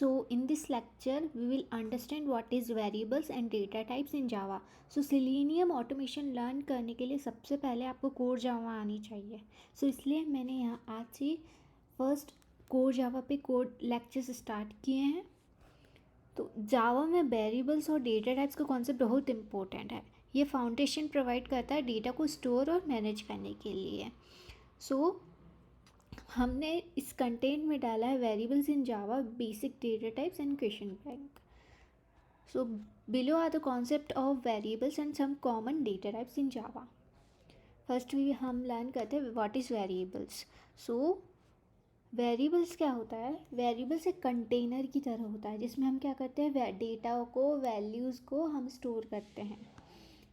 So in this lecture, we will understand what is variables and data types in Java. So Selenium automation learn करने के लिए सबसे पहले आपको core Java आनी चाहिए. So इसलिए मैंने यहाँ आज से फर्स्ट कोर जावा पे कोड लेक्चर्स स्टार्ट किए हैं. तो जावा में वेरिएबल्स और डेटा टाइप्स का कॉन्सेप्ट बहुत इंपॉर्टेंट है. ये फाउंडेशन प्रोवाइड करता है डेटा को स्टोर और मैनेज करने के लिए. सो हमने इस कंटेंट में डाला है variables in Java, basic data types and question bank. So below are the concept of variables and some common data types in Java. First भी हम लर्न करते हैं what is variables. So variables क्या होता है? वेरिएबल्स एक container की तरह होता है जिसमें हम क्या करते हैं, डेटा को, वैल्यूज़ को हम स्टोर करते हैं.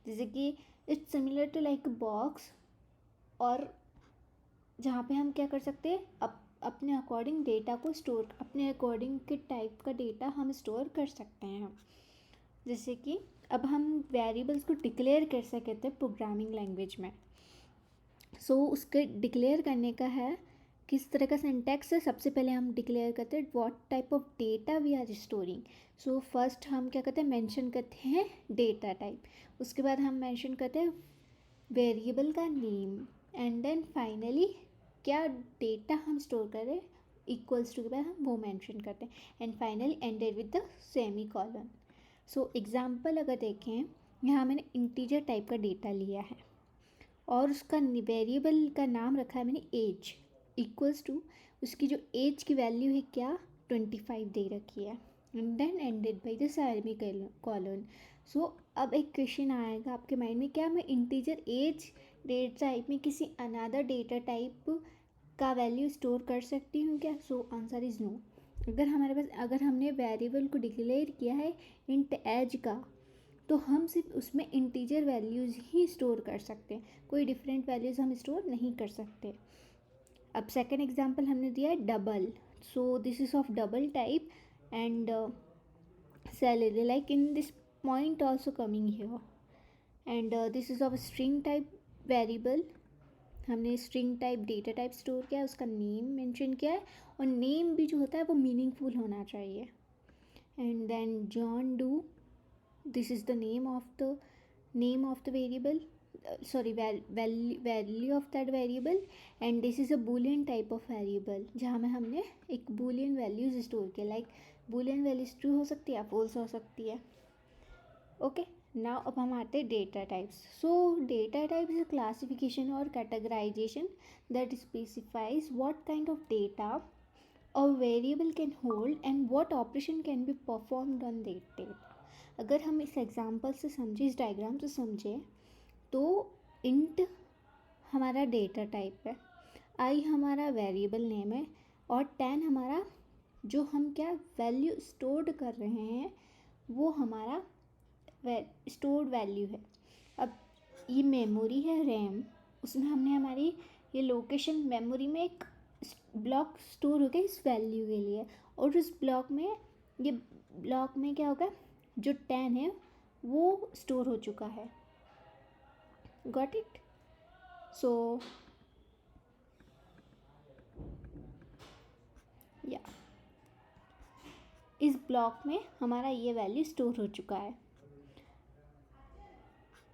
जैसे कि it's similar to like box, और जहाँ पे हम क्या कर सकते हैं, अपने अकॉर्डिंग डेटा को स्टोर, अपने अकॉर्डिंग के टाइप का डेटा हम स्टोर कर सकते हैं. जैसे कि अब हम वेरिएबल्स को डिक्लेयर कर सकते हैं प्रोग्रामिंग लैंग्वेज में. सो उसके डिक्लेयर करने का है किस तरह का सिंटैक्स है. सबसे पहले हम डिक्लेयर करते हैं what type of data we are storing. So first हम क्या करते हैं, मेंशन करते हैं डेटा टाइप. उसके बाद हम मेंशन करते हैं वेरिएबल का नेम, एंड देन फाइनली क्या डेटा हम स्टोर करें इक्वल्स टू के बाद हम वो मेंशन करते हैं, and finally ended with the semicolon. So example अगर देखें, यहाँ मैंने इंटीजर टाइप का डेटा लिया है और उसका वेरिएबल का नाम रखा है मैंने एज, इक्वल्स टू उसकी जो एज की वैल्यू है क्या, 25 दे रखी है, and then ended by the semicolon. So अब एक क्वेश्चन आएगा आपके माइंड में, क्या मैं इंटीजर एज डेटा टाइप में किसी अनदर डेटा टाइप का वैल्यू स्टोर कर सकती हूँ क्या? So answer is no. अगर हमने वेरिएबल को डिक्लेयर किया है इंट एज का, तो हम सिर्फ उसमें इंटीजर वैल्यूज़ ही स्टोर कर सकते हैं, कोई डिफरेंट वैल्यूज़ हम स्टोर नहीं कर सकते. अब सेकेंड एग्जांपल हमने दिया है double. So this is of double type and salary like in this point also coming here, and this is of string type variable. हमने string type data type store किया है, उसका नेम मेंशन किया है, और नेम भी जो होता है वो मीनिंगफुल होना चाहिए. And then John Doe, this is the name of the variable, sorry value of that variable, and this is a Boolean type of variable जहाँ में हमने एक बूलियन वैल्यूज स्टोर किया. लाइक बूलियन वैल्यूज ट्रू हो सकती है, false हो सकती है. ओके, नाउ अब हम आते हैं data types. So data type is a classification और categorization that specifies what kind of data a variable can hold and what operation can be performed on that data. अगर हम इस एग्जांपल से समझे, इस डायग्राम से समझे, तो इंट हमारा डेटा टाइप है, आई हमारा वेरिएबल नेम है, और 10 हमारा जो हम क्या वैल्यू स्टोर्ड कर रहे हैं वो हमारा स्टोर्ड वैल्यू है. अब ये मेमोरी है रैम, उसमें हमने हमारी ये लोकेशन मेमोरी में एक ब्लॉक स्टोर हो गया इस वैल्यू के लिए, और उस ब्लॉक में ये ब्लॉक में क्या होगा, जो 10 है वो स्टोर हो चुका है. Got it? सो या इस ब्लॉक में हमारा ये वैल्यू स्टोर हो चुका है.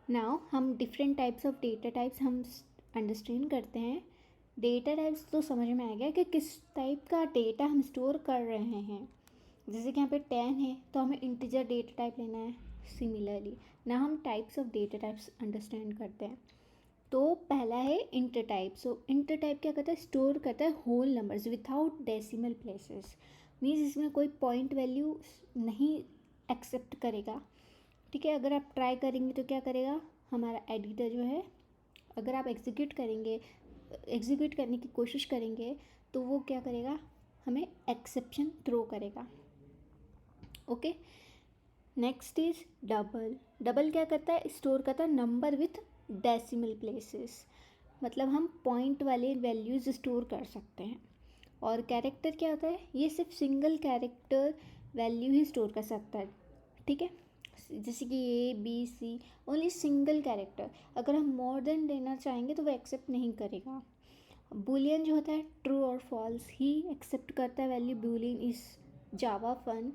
नाउ हम different types of data types हम अंडरस्टैंड करते हैं. डेटा टाइप्स तो समझ में आ गया कि किस टाइप का डेटा हम स्टोर कर रहे हैं. जैसे कि यहाँ पे 10 है तो हमें इंटीजर डेटा टाइप लेना है. सिमिलरली ना हम types of data types understand करते हैं. तो पहला है int type. So int type क्या करता है, स्टोर करता है whole numbers without decimal places. Means इसमें कोई पॉइंट वैल्यू नहीं एक्सेप्ट करेगा. ठीक है, अगर आप ट्राई करेंगे तो क्या करेगा हमारा एडिटर जो है, अगर आप एग्जीक्यूट करने की कोशिश करेंगे तो वो क्या करेगा, हमें एक्सेप्शन थ्रो करेगा. Okay, next is double. Double क्या करता है, स्टोर करता है नंबर विथ डेसिमल प्लेसेस, मतलब हम पॉइंट वाले वैल्यूज़ स्टोर कर सकते हैं. और कैरेक्टर क्या होता है, ये सिर्फ सिंगल कैरेक्टर वैल्यू ही स्टोर कर सकता है. ठीक है, जैसे कि ABC, ओनली सिंगल कैरेक्टर. अगर हम मोर देन देना चाहेंगे तो वो एक्सेप्ट नहीं करेगा. बूलियन जो होता है ट्रू और फॉल्स ही एक्सेप्ट करता है value. Boolean is Java fun,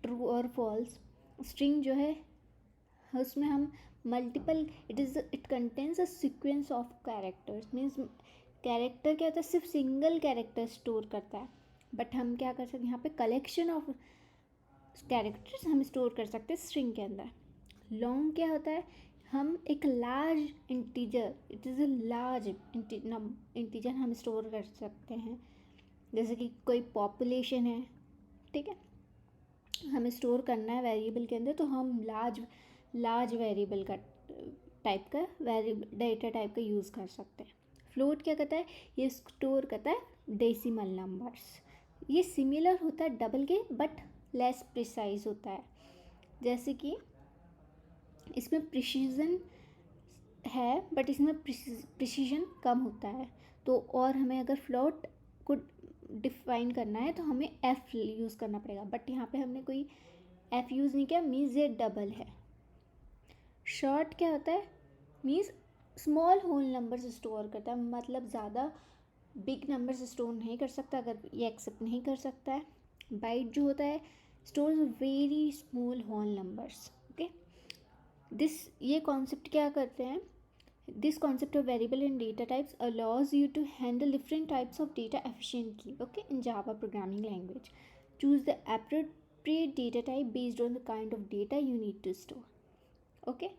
true और फॉल्स। स्ट्रिंग जो है उसमें हम multiple, it contains a sequence of characters, means character क्या होता है, सिर्फ सिंगल कैरेक्टर स्टोर करता है, बट हम क्या कर सकते हैं यहाँ पे कलेक्शन ऑफ कैरेक्टर्स हम स्टोर कर सकते हैं स्ट्रिंग के अंदर। लॉन्ग क्या होता है, हम एक large integer, it is a large integer हम स्टोर कर सकते हैं, जैसे कि कोई पॉपुलेशन है, ठीक है, हमें स्टोर करना है वेरिएबल के अंदर, तो हम लार्ज वेरिएबल का टाइप का वेरिएबल डेटा टाइप का यूज़ कर सकते हैं। फ्लोट क्या करता है, ये स्टोर करता है डेसिमल नंबर्स। ये सिमिलर होता है डबल के बट लेस प्रिसाइज होता है, जैसे कि इसमें प्रिसीजन है बट इसमें प्रिसीजन कम होता है। तो और हमें अगर फ्लोट को डिफाइन करना है तो हमें एफ यूज़ करना पड़ेगा, बट यहाँ पे हमने कोई एफ यूज़ नहीं किया, मीन्स ये डबल है। शॉर्ट क्या होता है, means small whole numbers store करता है, मतलब ज़्यादा बिग नंबर्स स्टोर नहीं कर सकता, अगर ये एक्सेप्ट नहीं कर सकता है। बाइट जो होता है store very small whole numbers, okay. ये कॉन्सेप्ट क्या करते हैं, this concept of variable and data types allows you to handle different types of data efficiently, okay, in Java programming language. Choose the appropriate data type based on the kind of data you need to store, okay.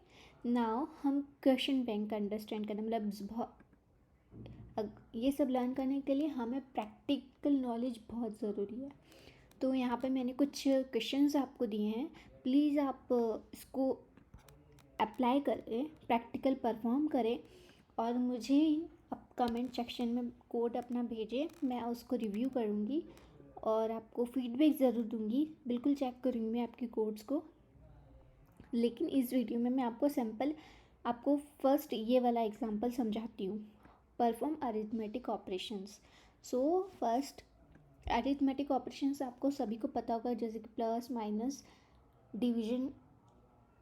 Now हम question bank understand करना, मतलब ये सब learn करने के लिए हमें practical knowledge बहुत ज़रूरी है। तो यहाँ पे मैंने कुछ क्वेश्चंस आपको दिए हैं, प्लीज़ आप इसको अप्लाई करें, प्रैक्टिकल परफॉर्म करें और मुझे आप कमेंट सेक्शन में कोड अपना भेजें, मैं उसको रिव्यू करूँगी और आपको फीडबैक ज़रूर दूँगी, बिल्कुल चेक करूँगी मैं आपके कोड्स को। लेकिन इस वीडियो में मैं आपको फर्स्ट ये वाला एग्जांपल समझाती हूँ, perform arithmetic operations. So first arithmetic operations आपको सभी को पता होगा, जैसे कि plus minus, division,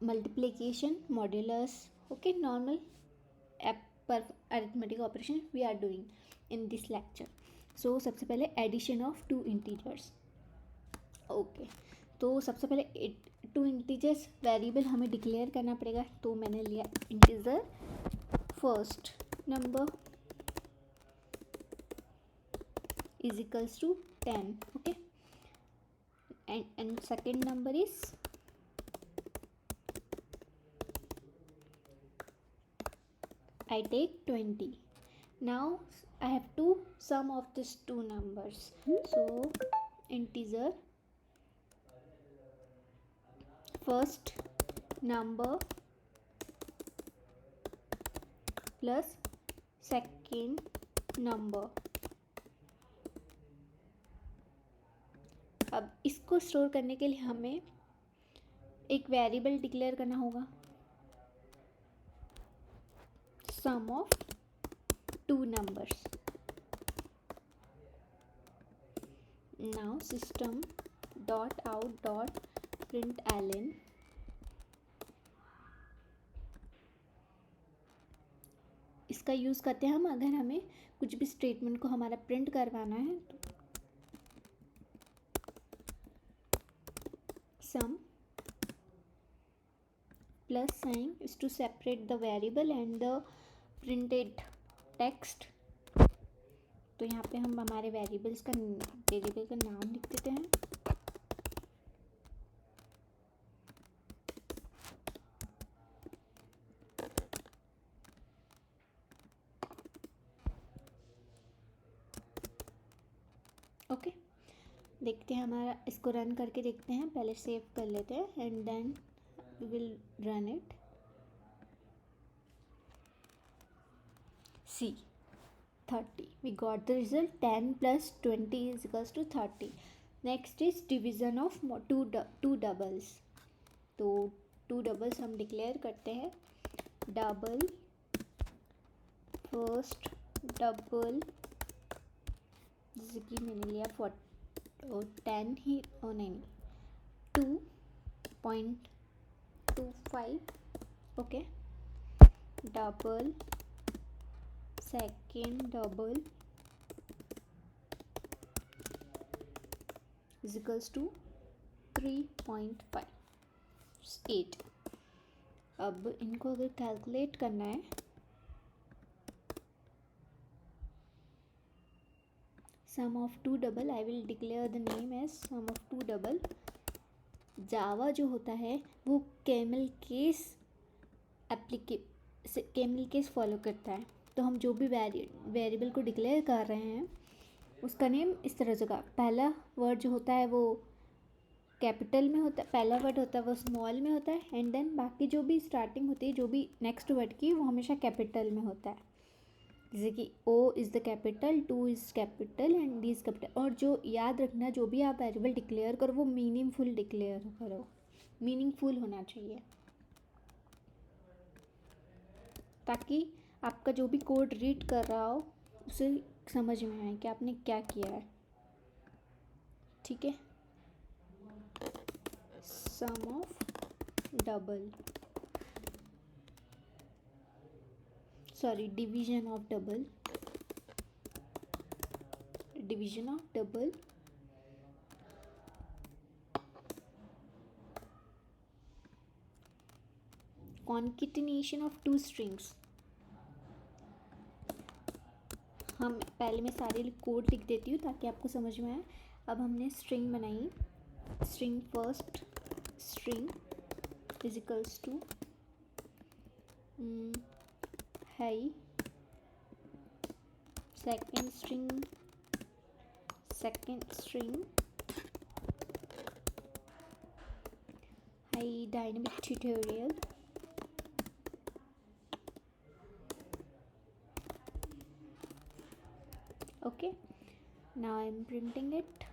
multiplication, modulus, okay, normal arithmetic operation we are doing in this lecture. So सबसे पहले addition of two integers, okay। तो सबसे पहले टू इंटीजर्स वेरिएबल हमें डिक्लेयर करना पड़ेगा, तो मैंने लिया integer first number is equals to 10, okay, and second number is I take 20. Now I have to sum of these two numbers. So integer first number plus second number. अब इसको store करने के लिए हमें एक वेरिएबल डिक्लेयर करना होगा, sum of two numbers. Now system dot out dot println इसका यूज़ करते हैं हम अगर हमें कुछ भी स्टेटमेंट को हमारा प्रिंट करवाना है, तो sum plus sign is to separate the variable and the printed text। तो यहाँ पे हम हमारे वेरिएबल का नाम लिख देते हैं, ओके। देखते हैं हमारा, इसको रन करके देखते हैं, पहले सेव कर लेते हैं and then we will run it. C 30, we got the result 10 plus 20 is equals to 30. Next is division of two doubles। तो टू डबल्स हम डिक्लेयर करते हैं, डबल फर्स्ट डबल, जैसे कि मैंने लिया 10 ही, नहीं 2.25, okay. Double second double is equals to 3.5 8। अब इनको अगर कैलकुलेट करना है, sum of two double, I will declare the name as sum of two double. Java जो होता है वो camel case camel case follow करता है। तो हम जो भी वेरिएबल को डिक्लेयर कर रहे हैं उसका नेम इस तरह से होगा। पहला वर्ड जो होता है वो कैपिटल में होता है, पहला वर्ड होता है वो स्मॉल में होता है, एंड देन बाकी जो भी स्टार्टिंग होती है जो भी नेक्स्ट वर्ड की वो हमेशा कैपिटल में होता है। जैसे कि O is the capital, two is capital and D is capital. और जो याद रखना, जो भी आप वेरिएबल डिक्लेयर करो वो मीनिंगफुल डिक्लेयर करो, मीनिंगफुल होना चाहिए, ताकि आपका जो भी कोड रीड कर रहा हो उसे समझ में आए कि आपने क्या किया है। ठीक है, sum of double, sorry division of double, division of double concatenation of two strings. हम पहले मैं सारे कोड लिख देती हूँ ताकि आपको समझ में आए। अब हमने स्ट्रिंग बनाई, string first string is equals to है, सेकेंड स्ट्रिंग है dynamic tutorial, okay. Now I am printing it.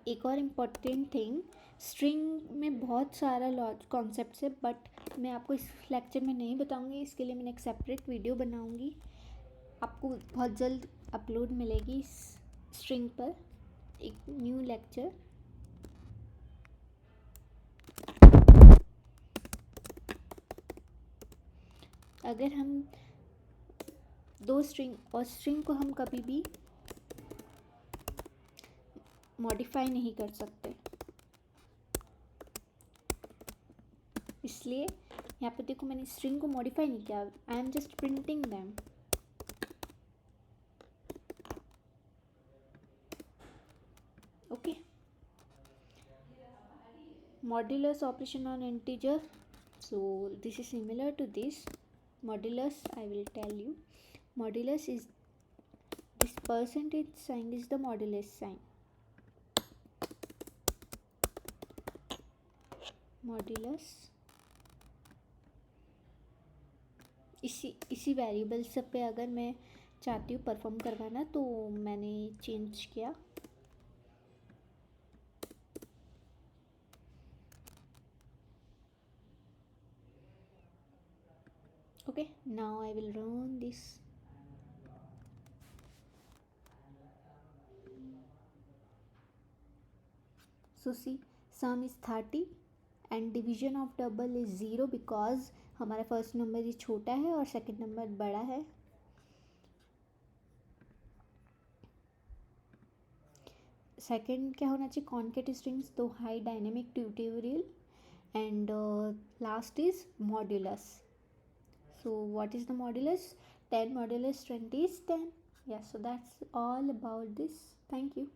एक और इम्पॉर्टेंट थिंग, स्ट्रिंग में बहुत सारा कॉन्सेप्ट्स है बट मैं आपको इस लेक्चर में नहीं बताऊंगी, इसके लिए मैंने एक सेपरेट वीडियो बनाऊंगी, आपको बहुत जल्द अपलोड मिलेगी इस स्ट्रिंग पर एक न्यू लेक्चर। अगर हम दो स्ट्रिंग को हम कभी भी मॉडिफाई नहीं कर सकते, इसलिए यहाँ पे देखो मैंने स्ट्रिंग को मॉडिफाई नहीं किया, I am just printing them. Okay, modulus operation on integer, so this is similar to this modulus. I will tell you, modulus is this percentage sign is the modulus sign, modulus इसी variable सब पे अगर मैं चाहती हूँ perform करवाना तो मैंने चेंज किया। Okay, now I will run this. So see, sum is 30 and division of double is 0 because हमारा फर्स्ट नंबर ही छोटा है और सेकंड नंबर बड़ा है। सेकंड क्या होना चाहिए, कॉन्केट स्ट्रिंग्स, तो high dynamic tutorial, and last is modulus. So what is the modulus? 10 modulus 20 is 10. Yeah, so that's all about this. Thank you.